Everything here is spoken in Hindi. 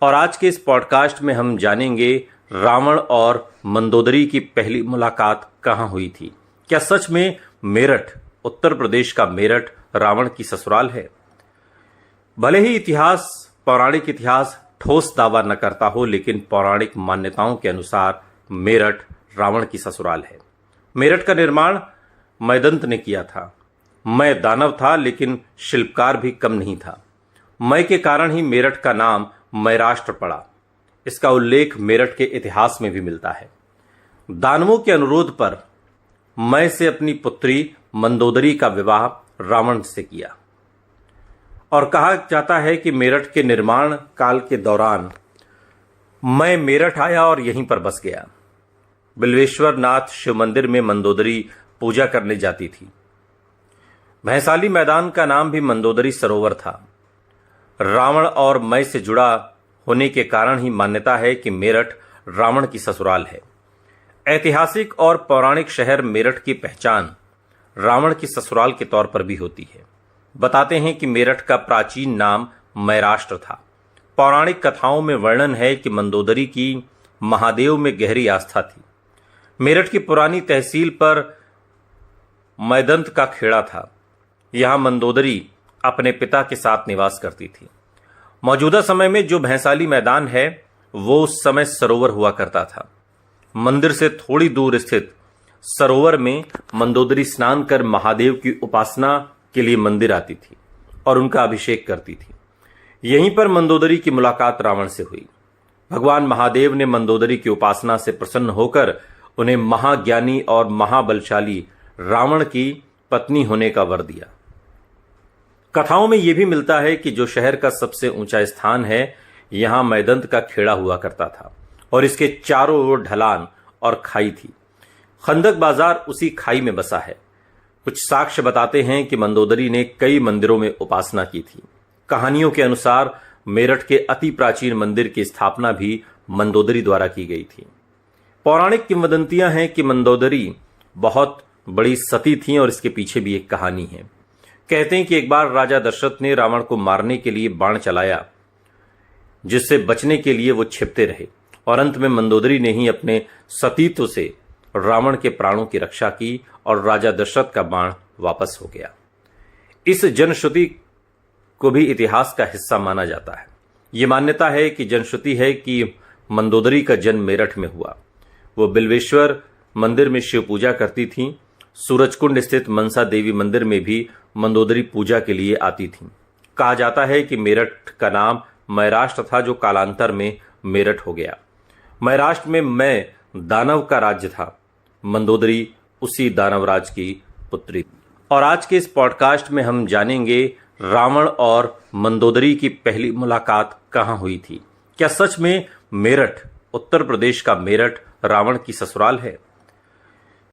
और आज के इस पॉडकास्ट में हम जानेंगे रावण और मंदोदरी की पहली मुलाकात कहाँ हुई थी। क्या सच में मेरठ, उत्तर प्रदेश का मेरठ रावण की ससुराल है? भले ही पौराणिक इतिहास ठोस दावा न करता हो, लेकिन पौराणिक मान्यताओं के अनुसार मेरठ रावण की ससुराल है। मेरठ का निर्माण मयदंत ने किया था। मय दानव था, लेकिन शिल्पकार भी कम नहीं था। मय के कारण ही मेरठ का नाम मयराष्ट्र पड़ा। इसका उल्लेख मेरठ के इतिहास में भी मिलता है। दानवों के अनुरोध पर मय से अपनी पुत्री मंदोदरी का विवाह रावण से किया और कहा जाता है कि मेरठ के निर्माण काल के दौरान मय मेरठ आया और यहीं पर बस गया। बिल्वेश्वर नाथ शिव मंदिर में मंदोदरी पूजा करने जाती थी। भैंसाली मैदान का नाम भी मंदोदरी सरोवर था। रावण और मय से जुड़ा होने के कारण ही मान्यता है कि मेरठ रावण की ससुराल है। ऐतिहासिक और पौराणिक शहर मेरठ की पहचान रावण की ससुराल के तौर पर भी होती है। बताते हैं कि मेरठ का प्राचीन नाम मयराष्ट्र था। पौराणिक कथाओं में वर्णन है कि मंदोदरी की महादेव में गहरी आस्था थी। मेरठ की पुरानी तहसील पर मयदंत का खेड़ा था। यहां मंदोदरी अपने पिता के साथ निवास करती थी। मौजूदा समय में जो भैंसाली मैदान है वो उस समय सरोवर हुआ करता था। मंदिर से थोड़ी दूर स्थित सरोवर में मंदोदरी स्नान कर महादेव की उपासना के लिए मंदिर आती थी और उनका अभिषेक करती थी। यहीं पर मंदोदरी की मुलाकात रावण से हुई। भगवान महादेव ने मंदोदरी की उपासना से प्रसन्न होकर उन्हें महाज्ञानी और महाबलशाली रावण की पत्नी होने का वर दिया। कथाओं में यह भी मिलता है कि जो शहर का सबसे ऊंचा स्थान है, यहां मैदंत का खेड़ा हुआ करता था और इसके चारों ओर ढलान और खाई थी। खंदक बाजार उसी खाई में बसा है। कुछ साक्ष्य बताते हैं कि मंदोदरी ने कई मंदिरों में उपासना की थी। कहानियों के अनुसार मेरठ के अति प्राचीन मंदिर की स्थापना भी मंदोदरी द्वारा की गई थी। पौराणिक किंवदंतियां हैं कि मंदोदरी बहुत बड़ी सती थी और इसके पीछे भी एक कहानी है। कहते हैं कि एक बार राजा दशरथ ने रावण को मारने के लिए बाण चलाया, जिससे बचने के लिए वो छिपते रहे और अंत में मंदोदरी ने ही अपने सतीत्व से रावण के प्राणों की रक्षा की और राजा दशरथ का बाण वापस हो गया। इस जनश्रुति को भी इतिहास का हिस्सा माना जाता है। ये मान्यता है कि जनश्रुति है कि मंदोदरी का जन्म मेरठ में हुआ। वो बिल्वेश्वर मंदिर में शिव पूजा करती थीं। सूरजकुंड स्थित मनसा देवी मंदिर में भी मंदोदरी पूजा के लिए आती थीं। कहा जाता है कि मेरठ का नाम मयराष्ट्र था, जो कालांतर में मेरठ हो गया। मयराष्ट्र में मय दानव का राज्य था। मंदोदरी उसी दानवराज की पुत्री। और आज के इस पॉडकास्ट में हम जानेंगे रावण और मंदोदरी की पहली मुलाकात कहाँ हुई थी। क्या सच में मेरठ, उत्तर प्रदेश का मेरठ रावण की ससुराल है?